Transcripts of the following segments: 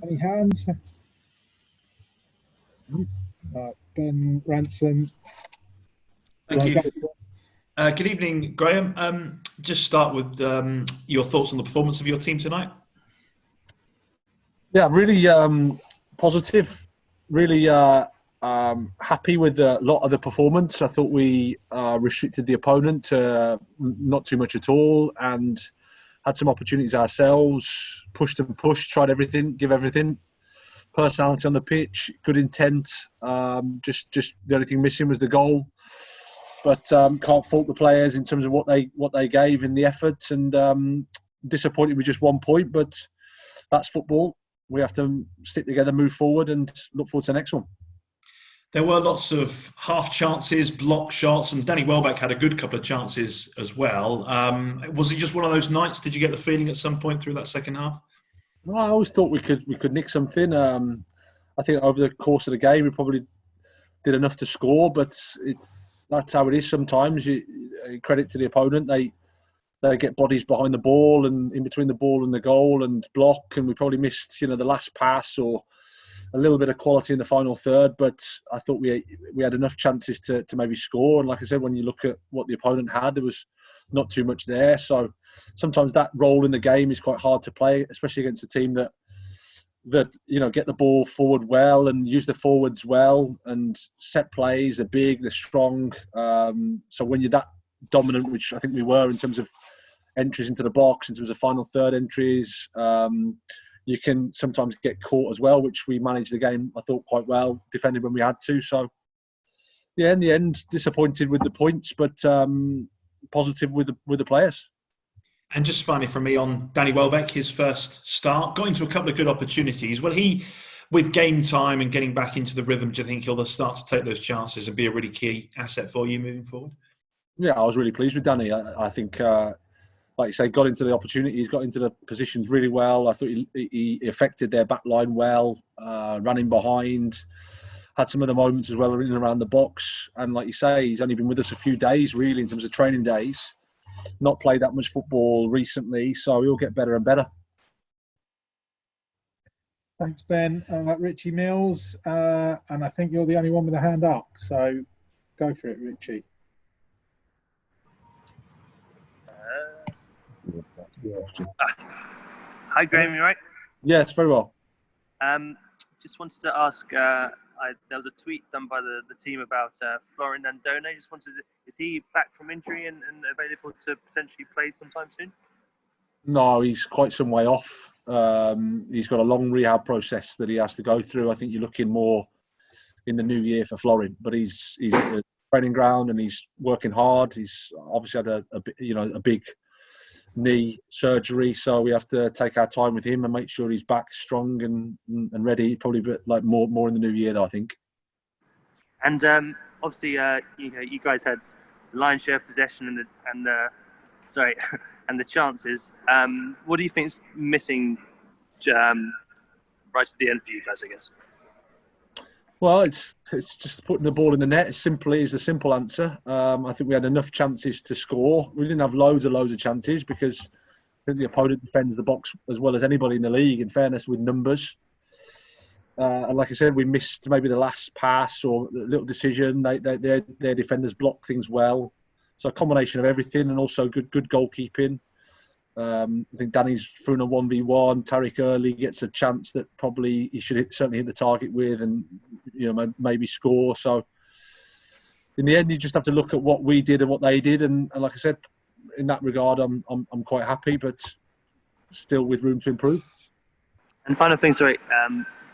Any hands? Ben Ransom. Thank you. Good evening, Graham. Just start with your thoughts on the performance of your team tonight. Yeah, really positive. Really happy with a lot of the performance. I thought we restricted the opponent to not too much at all, and had some opportunities ourselves. Pushed and pushed, tried everything, give everything. Personality on the pitch, good intent. Just the only thing missing was the goal. But can't fault the players in terms of what they gave in the effort, and disappointed with just 1 point. But that's football. We have to stick together, move forward, and look forward to the next one. There were lots of half chances, block shots, and Danny Welbeck had a good couple of chances as well. Was it just one of those nights? Did you get the feeling at some point through that second half? Well, I always thought we could nick something. I think over the course of the game we probably did enough to score, but that's how it is sometimes. Credit to the opponent. They get bodies behind the ball and in between the ball and the goal and block, and we probably missed the last pass or a little bit of quality in the final third. But I thought we had enough chances to maybe score. And like I said, when you look at what the opponent had, there was not too much there. So sometimes that role in the game is quite hard to play, especially against a team that get the ball forward well and use the forwards well, and set plays. They're big, they're strong. So when you're that dominant, which I think we were in terms of entries into the box, in terms of final third entries, you can sometimes get caught as well, which we managed the game, I thought, quite well, defended when we had to. So yeah, in the end, disappointed with the points, but positive with the players. And just finally from me on Danny Welbeck, his first start, got into a couple of good opportunities. Will he, with game time and getting back into the rhythm, do you think he'll start to take those chances and be a really key asset for you moving forward? Yeah, I was really pleased with Danny. I think, like you say, got into the opportunities, got into the positions really well. I thought he affected their back line well, ran in behind, had some of the moments as well in and around the box. And like you say, he's only been with us a few days, really, in terms of training days. Not played that much football recently, so he'll get better and better. Thanks, Ben. Richie Mills, and I think you're the only one with a hand up, so go for it, Richie. Hi, Graham, you right? Yes, very well. Just wanted to ask, there was a tweet done by the team about Florin Andone. Just wanted to, is he back from injury and available to potentially play sometime soon? No, he's quite some way off. He's got a long rehab process that he has to go through. I think you're looking more in the new year for Florin, but he's at the training ground and he's working hard. He's obviously had a big knee surgery, so we have to take our time with him and make sure he's back strong and ready. Probably a bit like more in the new year, though, I think. And obviously, you guys had the lion's share possession and the chances. What do you think is missing right at the end for you guys, I guess? Well, it's just putting the ball in the net. Simply is the simple answer. I think we had enough chances to score. We didn't have loads of chances because I think the opponent defends the box as well as anybody in the league, in fairness, with numbers. And like I said, we missed maybe the last pass or a little decision. Their defenders block things well. So a combination of everything, and also good goalkeeping. I think Danny's through in a 1v1. Tariq early gets a chance that probably he should certainly hit the target with, and maybe score. So in the end, you just have to look at what we did and what they did, and like I said, in that regard, I'm quite happy, but still with room to improve. And final thing, sorry,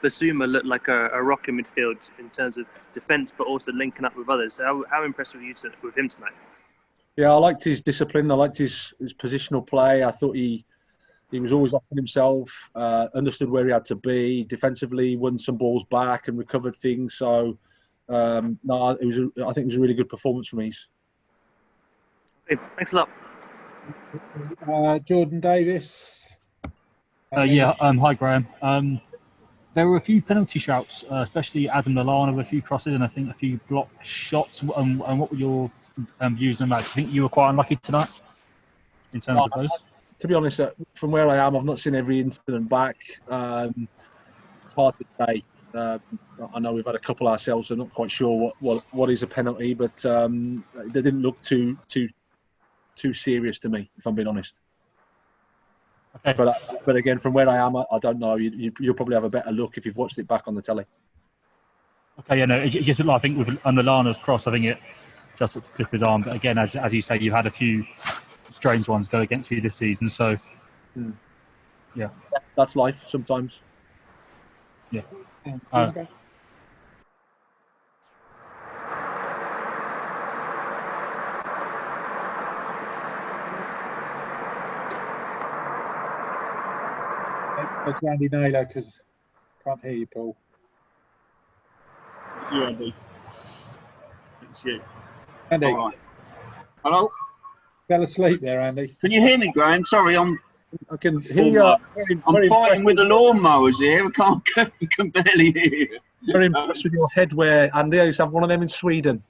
Basuma looked like a rock in midfield in terms of defence, but also linking up with others. How impressed were you with him tonight? Yeah, I liked his discipline. I liked his positional play. I thought he was always offering himself, understood where he had to be. Defensively, won some balls back and recovered things. So, I think it was a really good performance from East. Okay, thanks a lot. Jordan Davis. Hi, Graham. There were a few penalty shouts, especially Adam Lallana with a few crosses and I think a few block shots. And what were your views on that? Do you think you were quite unlucky tonight in terms of those? To be honest, from where I am, I've not seen every incident back. It's hard to say. I know we've had a couple ourselves, so I'm not quite sure what is a penalty, but they didn't look too serious to me, if I'm being honest. Okay. But again, from where I am, I don't know. You'll probably have a better look if you've watched it back on the telly. Okay, yeah, no, it just I think with Lallana's cross, I think it just looked to clip his arm. But again, as you say, you've had a few strange ones go against you this season, so yeah, that's life sometimes. Yeah. It's Andy Naylor because can't hear you, Paul. It's you, Andy. It's you. Andy, All right. Hello? fell asleep there, Andy. Can you hear me, Graham? Sorry, I can hear you. I'm fighting with the lawnmowers here. I can barely hear you. Very impressed with your headwear, Andy. I used to have one of them in Sweden.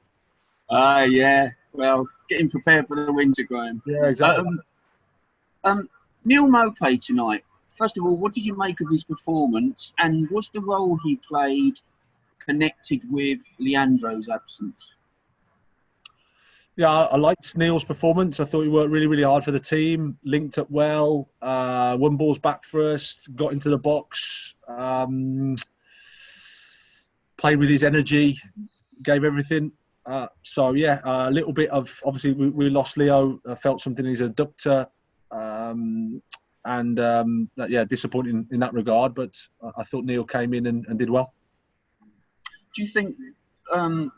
Yeah. Well, getting prepared for the winter, Graham. Yeah, exactly. Neal Maupay tonight. First of all, what did you make of his performance, and was the role he played connected with Leandro's absence? Yeah, I liked Neal's performance. I thought he worked really, really hard for the team, linked up well, won balls back for us, got into the box, played with his energy, gave everything. So, yeah, a little bit of, obviously, we lost Leo, felt something in his adductor. Yeah, disappointing in that regard, but I thought Neal came in and did well. Do you think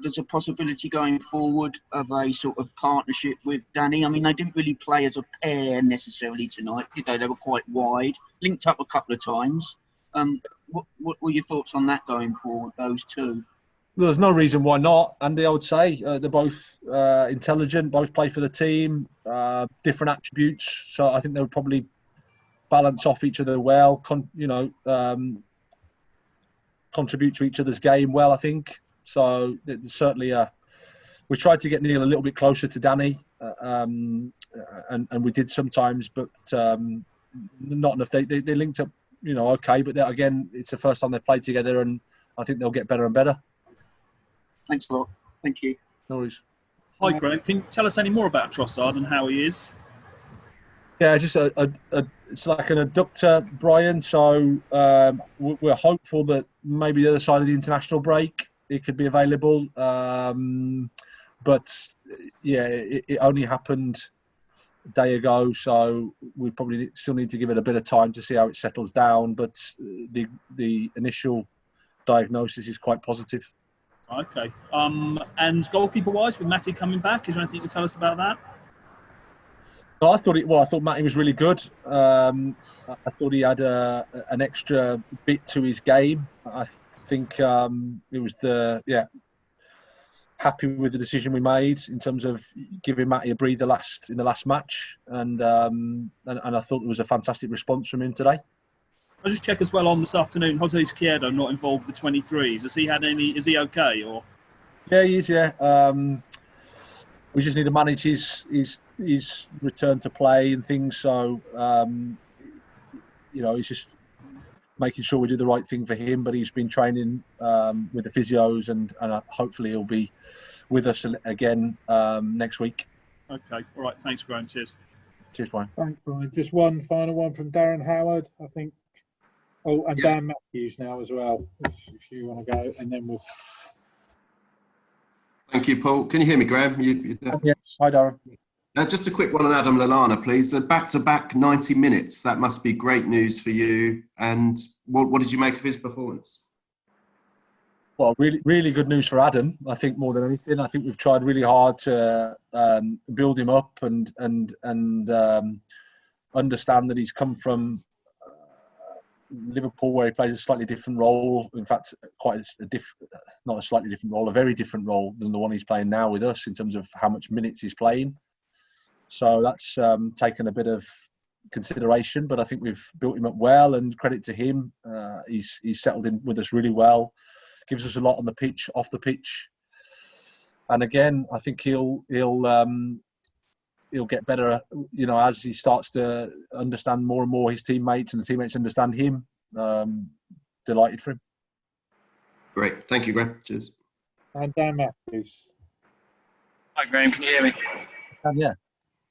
there's a possibility going forward of a sort of partnership with Danny? I mean, they didn't really play as a pair necessarily tonight, did they? They were quite wide, linked up a couple of times. What were your thoughts on that going forward, those two? There's no reason why not, Andy, I would say. They're both intelligent, both play for the team, different attributes. So I think they would probably balance off each other well, contribute to each other's game well, I think. So certainly we tried to get Neal a little bit closer to Danny, and we did sometimes, but not enough. They linked up, okay, but again, it's the first time they played together, and I think they'll get better and better. Thanks a lot. Thank you. No worries. Hi, Greg. Can you tell us any more about Trossard and how he is? Yeah, it's just it's like an adductor, Brian. So we're hopeful that maybe the other side of the international break it could be available. But yeah, it only happened a day ago, so we probably still need to give it a bit of time to see how it settles down. But the initial diagnosis is quite positive. Okay. And goalkeeper-wise, with Matty coming back, is there anything you can tell us about that? No, I thought Matty was really good. I thought he had an extra bit to his game. I think it was happy with the decision we made in terms of giving Matty a breather in the last match, and I thought it was a fantastic response from him today. I'll just check as well on this afternoon. Jose Izquierdo not involved with the 23s. Has he had any? Is he okay or? Yeah, he is. Yeah. We just need to manage his return to play and things. So, he's just making sure we do the right thing for him. But he's been training with the physios, and hopefully he'll be with us again next week. Okay. All right. Thanks, Graham. Cheers. Cheers, Brian. Thanks, Brian. Just one final one from Darren Howard, I think. Oh, and Yeah. Dan Matthews now as well, if you want to go, and then we'll. Thank you, Paul. Can you hear me, Graham? Yes. Hi, Darren. Just a quick one on Adam Lallana, please. Back-to-back 90 minutes. That must be great news for you. And what did you make of his performance? Well, really, really good news for Adam. I think more than anything, I think we've tried really hard to build him up and understand that he's come from Liverpool, where he plays a slightly different role. In fact, not a slightly different role, a very different role than the one he's playing now with us in terms of how much minutes he's playing. So that's taken a bit of consideration, but I think we've built him up well, and credit to him. He's settled in with us really well. Gives us a lot on the pitch, off the pitch, and again, I think he'll get better, as he starts to understand more and more his teammates, and the teammates understand him. delighted for him. Great. Thank you, Graham. Cheers. And Dan Matthews. Hi, Graham. Can you hear me? Yeah.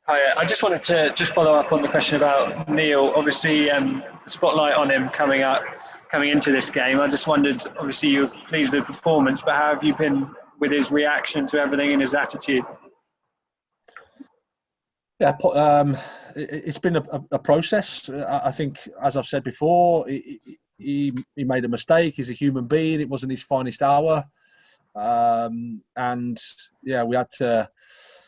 Hi. I just wanted to just follow up on the question about Neal. Obviously, spotlight on him coming into this game. I just wondered. Obviously, you were pleased with the performance, but how have you been with his reaction to everything and his attitude? Yeah, it's been a process. I think, as I've said before, he made a mistake. He's a human being. It wasn't his finest hour, and yeah, we had to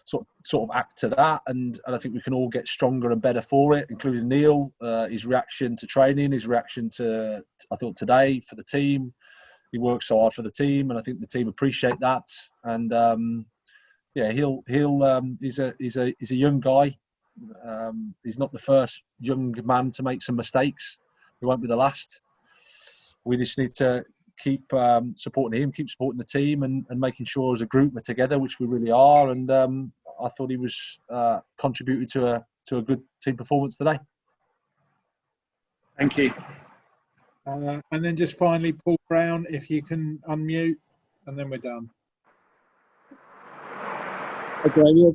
sort of act to that. And I think we can all get stronger and better for it, including Neal. His reaction to training, his reaction to I thought today for the team. He works so hard for the team, and I think the team appreciate that. And yeah, he's a young guy. He's not the first young man to make some mistakes. He won't be the last. We just need to keep supporting him, keep supporting the team, and making sure as a group we're together, which we really are. And I thought he was contributed to a good team performance today. Thank you. And then just finally, Paul Brown, if you can unmute, and then we're done. Okay, yeah,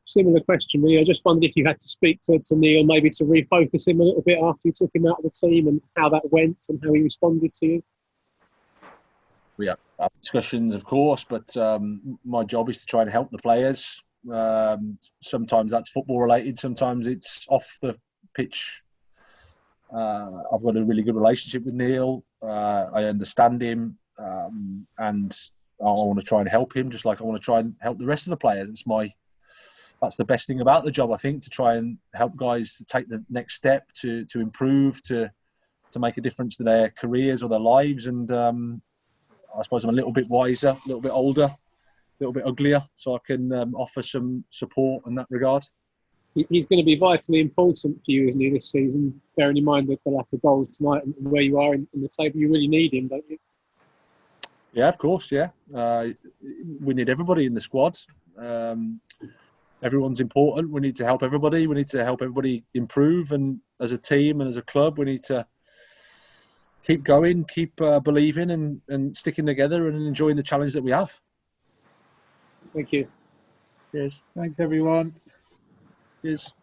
similar question, really. I just wondered if you had to speak to Neal, maybe to refocus him a little bit after you took him out of the team, and how that went and how he responded to you. We have discussions, of course, but my job is to try and help the players. Sometimes that's football related, sometimes it's off the pitch. I've got a really good relationship with Neal. I understand him, and I want to try and help him, just like I want to try and help the rest of the players. That's the best thing about the job, I think, to try and help guys to take the next step, to improve, to make a difference to their careers or their lives. And I suppose I'm a little bit wiser, a little bit older, a little bit uglier, so I can offer some support in that regard. He's going to be vitally important for you, isn't he, this season? Bearing in mind the lack of goals tonight and where you are in the table, you really need him, don't you? Yeah, of course, yeah. We need everybody in the squad. Everyone's important. We need to help everybody. We need to help everybody improve. And as a team and as a club, we need to keep going, keep believing and sticking together and enjoying the challenge that we have. Thank you. Cheers. Thanks, everyone. Cheers.